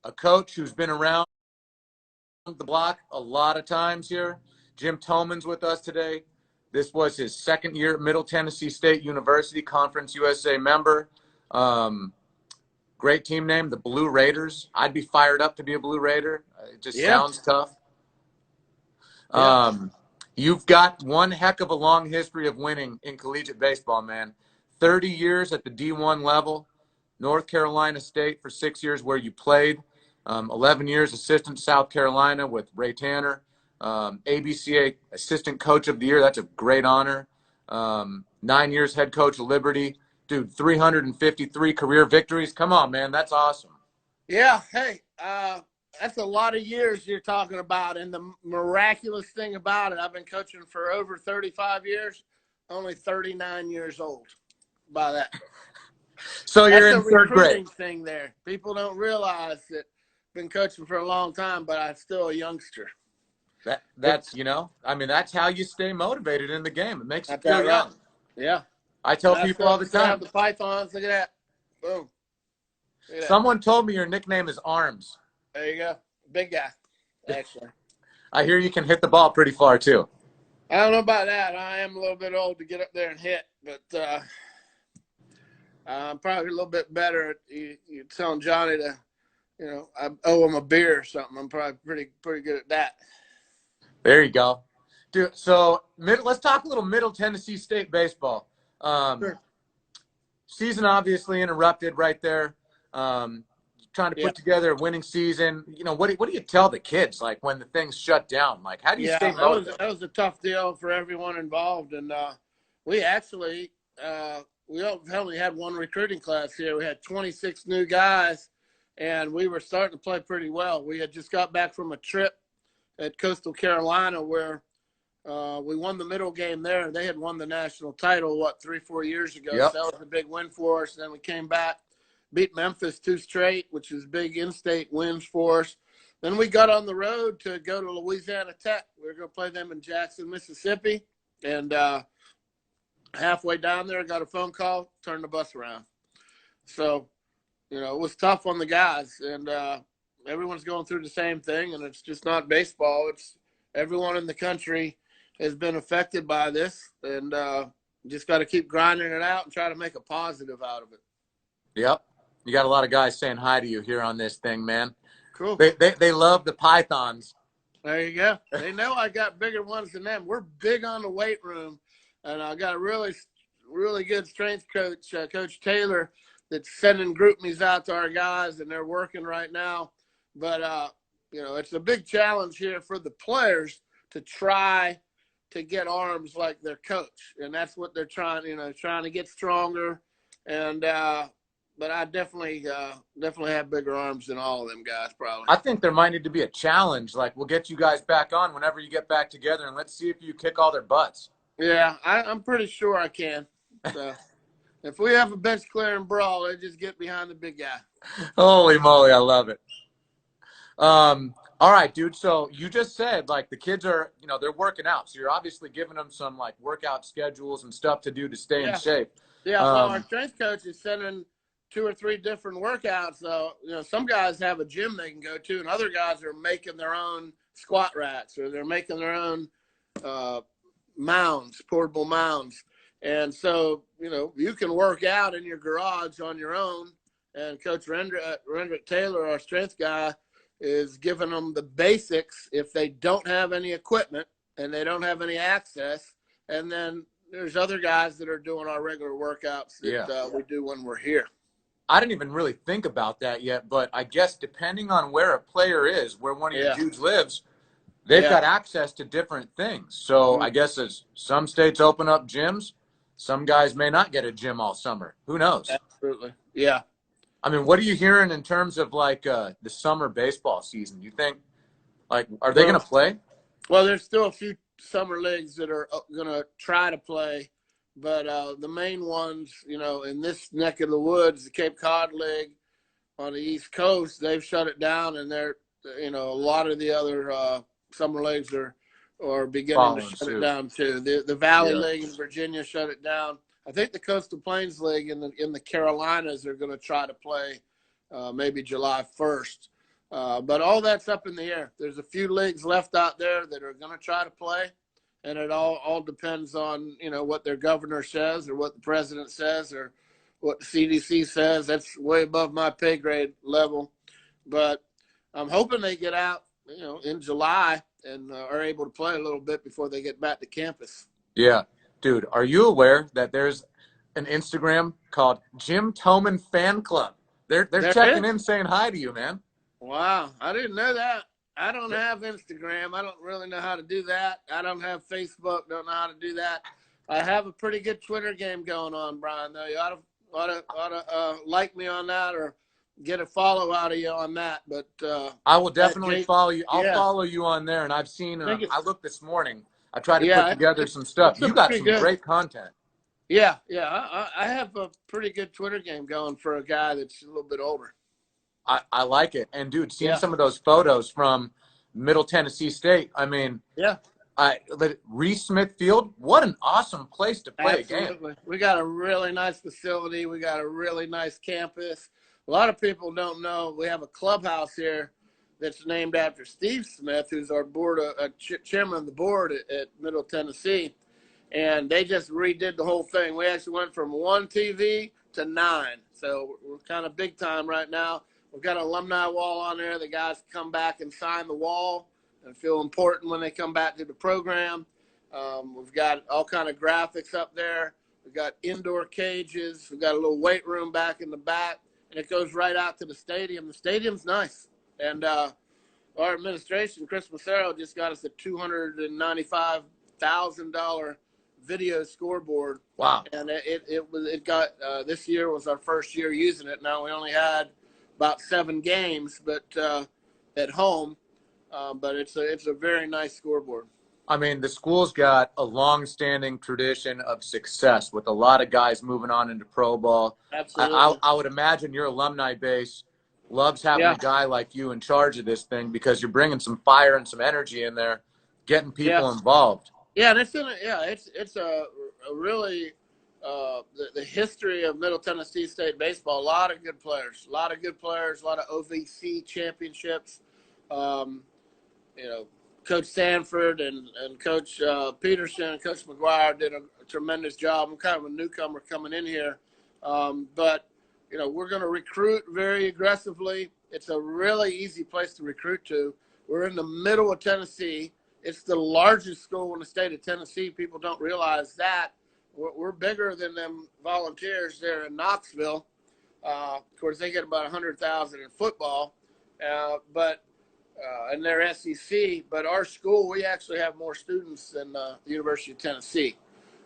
a coach who's been around the block a lot of times here. Jim Toman's with us today. This was his second year at Middle Tennessee State University, Conference USA member. Great team name, the Blue Raiders. I'd be fired up to be a Blue Raider. It just sounds tough. You've got one heck of a long history of winning in collegiate baseball, man. 30 years at the D1 level, North Carolina State for 6 years where you played, 11 years assistant South Carolina with Ray Tanner, ABCA assistant coach of the year. That's a great honor. 9 years head coach of Liberty. Dude, 353 career victories. Come on, man. That's awesome. Yeah. Hey, that's a lot of years you're talking about. And the miraculous thing about it, I've been coaching for over 35 years, only 39 years old by that. So you're in third grade. Thing there. People don't realize that I've been coaching for a long time, but I'm still a youngster. That's that's how you stay motivated in the game. It makes you feel young. Yeah. I tell people all the time. The Pythons, look at that. Boom. Someone told me your nickname is Arms. There you go. Big guy, actually. I hear you can hit the ball pretty far, too. I don't know about that. I am a little bit old to get up there and hit, but I'm probably a little bit better at you telling Johnny to, I owe him a beer or something. I'm probably pretty good at that. There you go. Dude, so let's talk a little Middle Tennessee State baseball. Sure. Season obviously interrupted right there. Trying to put together a winning season. What do you tell the kids like when the things shut down? Like, how do you stay motivated? That was a tough deal for everyone involved, and we actually we only had one recruiting class here. We had 26 new guys, and we were starting to play pretty well. We had just got back from a trip at Coastal Carolina where we won the middle game there. They had won the national title, 3-4 years ago. Yep. So that was a big win for us. And then we came back, beat Memphis 2 straight, which is big in-state wins for us. Then we got on the road to go to Louisiana Tech. We were going to play them in Jackson, Mississippi. And halfway down there, I got a phone call, turned the bus around. So, it was tough on the guys. And everyone's going through the same thing, and it's just not baseball. It's everyone in the country has been affected by this, and just got to keep grinding it out and try to make a positive out of it. Yep. You got a lot of guys saying hi to you here on this thing, man. Cool. They love the Pythons. There you go. They know I got bigger ones than them. We're big on the weight room, and I got a really, really good strength coach, Coach Taylor, that's sending group meets out to our guys, and they're working right now. But, it's a big challenge here for the players to try to get arms like their coach. And that's what they're trying to get stronger. And but I definitely have bigger arms than all of them guys probably. I think there might need to be a challenge. Like, we'll get you guys back on whenever you get back together, and let's see if you kick all their butts. Yeah, I'm pretty sure I can. So if we have a bench clearing brawl, they just get behind the big guy. Holy moly, I love it. All right, dude. So you just said like the kids are, they're working out. So you're obviously giving them some like workout schedules and stuff to do to stay in shape. Yeah. Well, our strength coach is sending 2 or 3 different workouts. So, some guys have a gym they can go to, and other guys are making their own squat racks, or they're making their own mounds, portable mounds. And so, you can work out in your garage on your own. And Coach Rendrick Taylor, our strength guy, is giving them the basics if they don't have any equipment and they don't have any access. And then there's other guys that are doing our regular workouts that we do when we're here. I didn't even really think about that yet, but I guess depending on where a player is, where one of your dudes lives, they've got access to different things. So I guess as some states open up gyms, some guys may not get a gym all summer. Who knows? Absolutely. Yeah. I mean, what are you hearing in terms of like the summer baseball season? You think, like, are they going to play? Well, there's still a few summer leagues that are going to try to play, but the main ones, in this neck of the woods, the Cape Cod League on the East Coast, they've shut it down, and they're, a lot of the other summer leagues are beginning to shut it down too. The Valley League in Virginia shut it down. I think the Coastal Plains League in the Carolinas are going to try to play maybe July 1st. But all that's up in the air. There's a few leagues left out there that are going to try to play, and it all depends on, what their governor says or what the president says or what the CDC says. That's way above my pay grade level. But I'm hoping they get out, in July and are able to play a little bit before they get back to campus. Yeah. Dude, are you aware that there's an Instagram called Jim Toman Fan Club? They're There checking is? in saying hi to you, man. Wow. I didn't know that. I don't have Instagram. I don't really know how to do that. I don't have Facebook. Don't know how to do that. I have a pretty good Twitter game going on, Brian, though. You ought to like me on that or get a follow out of you on that. But I will definitely follow you. I'll yeah. follow you on there. And I've seen, I looked this morning. I tried to Yeah, put together some stuff. You got some good. great content. Yeah. I have a pretty good Twitter game going for a guy that's a little bit older. I like it. And, dude, seeing some of those photos from Middle Tennessee State, I mean, Reese Smith Field, what an awesome place to play Absolutely. a game. We got a really nice facility. We got a really nice campus. A lot of people don't know we have a clubhouse here that's named after Steve Smith, who's our chairman of the board at Middle Tennessee. And they just redid the whole thing. We actually went from 1 TV to 9. So we're kind of big time right now. We've got an alumni wall on there. The guys come back and sign the wall and feel important when they come back to the program. We've got all kind of graphics up there. We've got indoor cages. We've got a little weight room back in the back. And it goes right out to the stadium. The stadium's nice. And our administration, Chris Massaro, just got us a $295,000 video scoreboard. Wow. And it got this year was our first year using it. Now we only had about 7 games, but at home. But it's a very nice scoreboard. I mean, the school's got a long-standing tradition of success with a lot of guys moving on into pro ball. Absolutely. I would imagine your alumni base loves having a guy like you in charge of this thing because you're bringing some fire and some energy in there, getting people involved. Yeah, and it's a really the history of Middle Tennessee State baseball. A lot of good players, a lot of OVC championships. Coach Sanford and Coach Peterson and Coach McGuire did a tremendous job. I'm kind of a newcomer coming in here. But, we're going to recruit very aggressively. It's a really easy place to recruit to. We're in the middle of Tennessee. It's the largest school in the state of Tennessee. People don't realize that. We're bigger than them Volunteers there in Knoxville. Of course, they get about 100,000 in football. And they're SEC, but our school, we actually have more students than the University of Tennessee.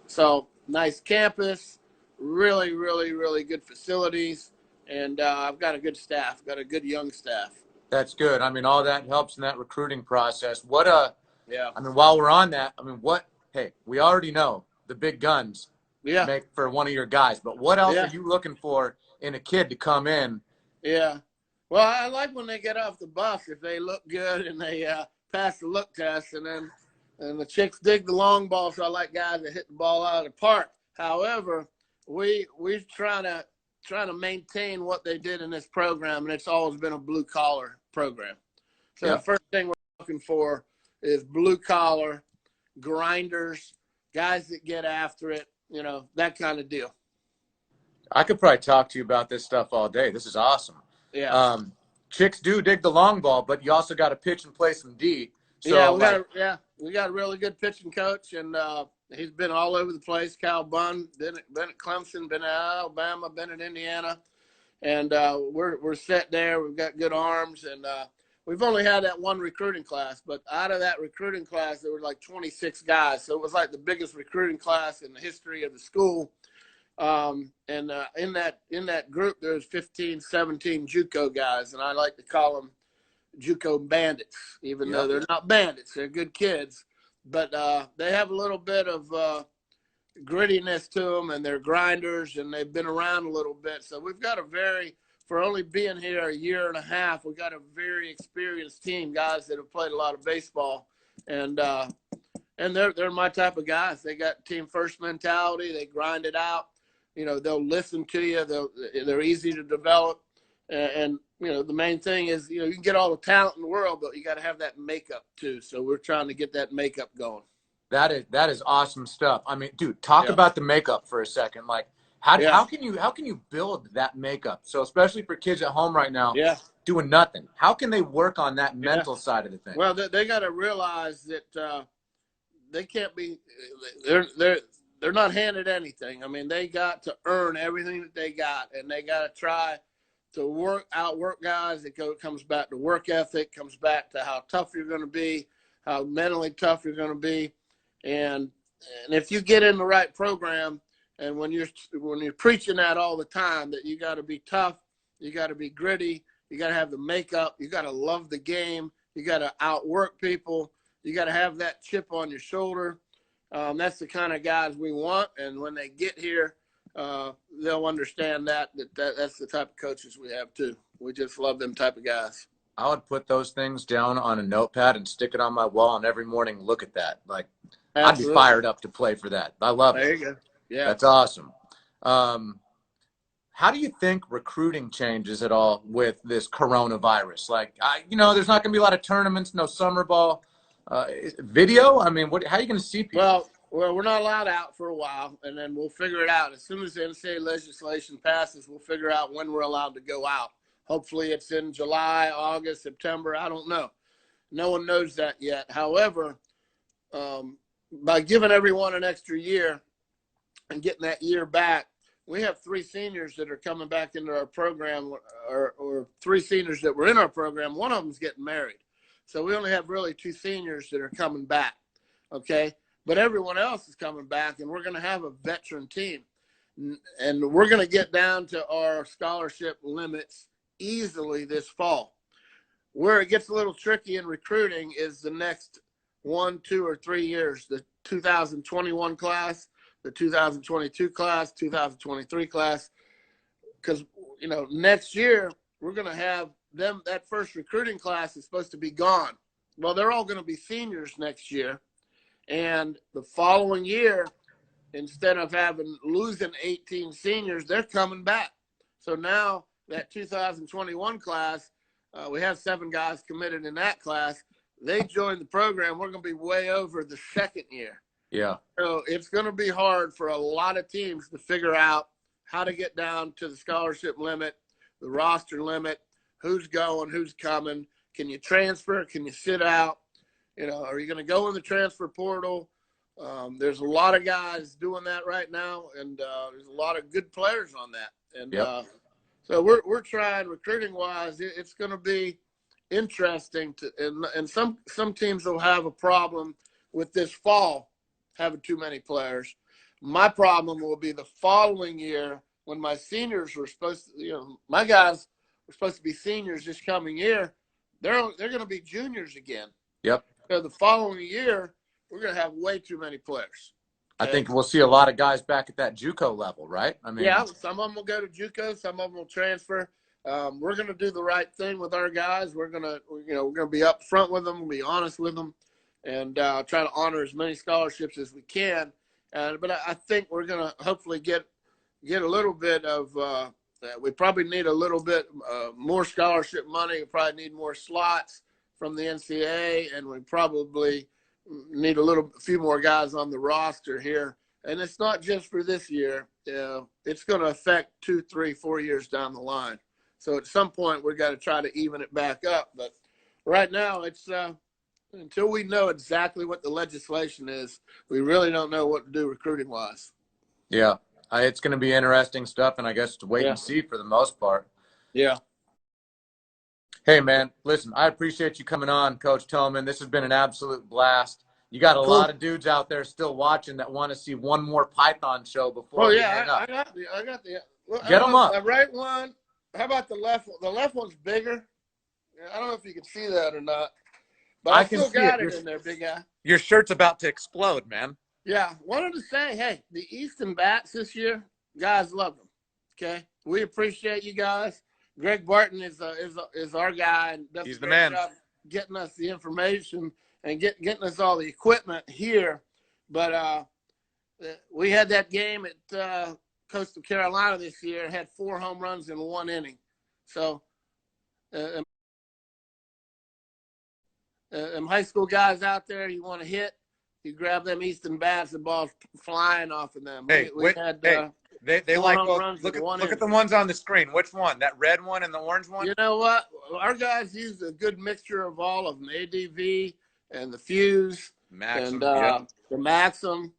So nice campus, really, really, really good facilities, and I've got a good staff, got a good young staff. That's good. I mean, all that helps in that recruiting process. I mean, while we're on that, hey, we already know the big guns make for one of your guys, but what else are you looking for in a kid to come in? Yeah. Well, I like when they get off the bus if they look good and they pass the look test, and the chicks dig the long ball. So I like guys that hit the ball out of the park. However, we're trying to maintain what they did in this program, and it's always been a blue collar program. So the first thing we're looking for is blue collar grinders, guys that get after it, that kind of deal. I could probably talk to you about this stuff all day. This is awesome. Yeah. Chicks do dig the long ball, but you also got to pitch and play some D. So we got a really good pitching coach, and he's been all over the place. Cal Bunn, been at Clemson, been at Alabama, been at Indiana, and we're set there. We've got good arms, and we've only had that one recruiting class, but out of that recruiting class, there were like 26 guys. So it was like the biggest recruiting class in the history of the school. In that group, there's 15, 17 JUCO guys, and I like to call them JUCO bandits, even though they're not bandits. They're good kids, but they have a little bit of grittiness to them, and they're grinders, and they've been around a little bit. So we've got for only being here a year and a half, we've got a very experienced team, guys that have played a lot of baseball, and they're my type of guys. They got team first mentality. They grind it out. They'll listen to you. They're easy to develop. And the main thing is, you can get all the talent in the world, but you got to have that makeup too. So we're trying to get that makeup going. That is awesome stuff. I mean, dude, talk Yeah. about the makeup for a second. Like, how Yeah. can you build that makeup? So especially for kids at home right now, Yeah. doing nothing, how can they work on that Yeah. mental side of the thing? Well, they got to realize that they can't be. They're not handed anything. I mean, they got to earn everything that they got, and they got to try to outwork guys. It comes back to work ethic, comes back to how tough you're going to be, how mentally tough you're going to be, and if you get in the right program, and when you're preaching that all the time, that you got to be tough, you got to be gritty, you got to have the makeup, you got to love the game, you got to outwork people, you got to have that chip on your shoulder. That's the kind of guys we want, and when they get here, they'll understand that's the type of coaches we have too. We just love them type of guys. I would put those things down on a notepad and stick it on my wall, and every morning look at that. Like, Absolutely. I'd be fired up to play for that. I love it. There you go. Yeah. That's awesome. How do you think recruiting changes at all with this coronavirus? Like, there's not going to be a lot of tournaments, no summer ball. Video? I mean, how are you going to see people? Well, we're not allowed out for a while, and then we'll figure it out. As soon as the NCAA legislation passes, we'll figure out when we're allowed to go out. Hopefully it's in July, August, September. I don't know. No one knows that yet. However, by giving everyone an extra year and getting that year back, we have 3 seniors that are coming back into our program, or 3 seniors that were in our program. One of them's getting married. So we only have really 2 seniors that are coming back, okay? But everyone else is coming back, and we're going to have a veteran team. And we're going to get down to our scholarship limits easily this fall. Where it gets a little tricky in recruiting is the next 1, 2, or 3 years, the 2021 class, the 2022 class, 2023 class, because, next year we're going to have them. That first recruiting class is supposed to be gone. Well, they're all going to be seniors next year. And the following year, instead of losing 18 seniors, they're coming back. So now that 2021 class, we have 7 guys committed in that class. They joined the program. We're going to be way over the second year. Yeah. So it's going to be hard for a lot of teams to figure out how to get down to the scholarship limit, the roster limit, who's going, who's coming. Can you transfer? Can you sit out? Are you going to go in the transfer portal? There's a lot of guys doing that right now, and there's a lot of good players on that. And yep. So we're trying recruiting-wise. It's going to be interesting and some teams will have a problem with this fall having too many players. My problem will be the following year when my seniors were supposed to, my guys were supposed to be seniors this coming year. They're going to be juniors again. Yep. So the following year, we're going to have way too many players. I think we'll see a lot of guys back at that JUCO level, right? I mean, yeah, some of them will go to JUCO, some of them will transfer. We're going to do the right thing with our guys. We're going to be up front with them, be honest with them, and try to honor as many scholarships as we can. But I think we're going to hopefully get a little bit of. We probably need a little bit more scholarship money. We probably need more slots from the NCAA, and we probably need a few more guys on the roster here. And it's not just for this year. It's going to affect 2, 3, 4 years down the line. So at some point, we've got to try to even it back up. But right now, it's until we know exactly what the legislation is, we really don't know what to do recruiting-wise. Yeah, it's going to be interesting stuff, and I guess to wait and see for the most part. Yeah. Hey, man, listen, I appreciate you coming on, Coach Toman. This has been an absolute blast. You got a lot of dudes out there still watching that want to see one more Python show before we hang up. I got the. Well, get them up. The right one. How about the left one? The left one's bigger. I don't know if you can see that or not, but I still got it in there, big guy. Your shirt's about to explode, man. Yeah, wanted to say, hey, the Easton bats this year, guys love them. Okay, we appreciate you guys. Greg Barton is our guy, and does He's a the great man. job getting us the information and getting us all the equipment here. But we had that game at Coastal Carolina this year and had 4 home runs in 1 inning. So uh, high school guys out there, you want to hit, you grab them Easton bats, the ball's flying off of them. Hey, We had they 4 like home both. runs Look in at one look at the inning. ones on the screen. Which one? That red one and the orange one? You know what? Our guys used a good mixture of all of them, ADV and the Fuse Maxim, and yep. the Maxim,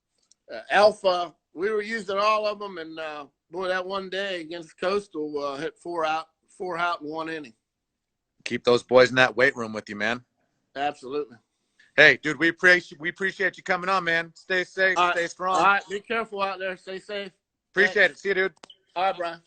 Alpha. We were using all of them, and boy, that one day against Coastal hit four out in one inning. Keep those boys in that weight room with you, man. Absolutely. Hey, dude, we appreciate you coming on, man. Stay safe, stay strong. All right, be careful out there. Stay safe. Appreciate it. See you, dude. All right, Brian.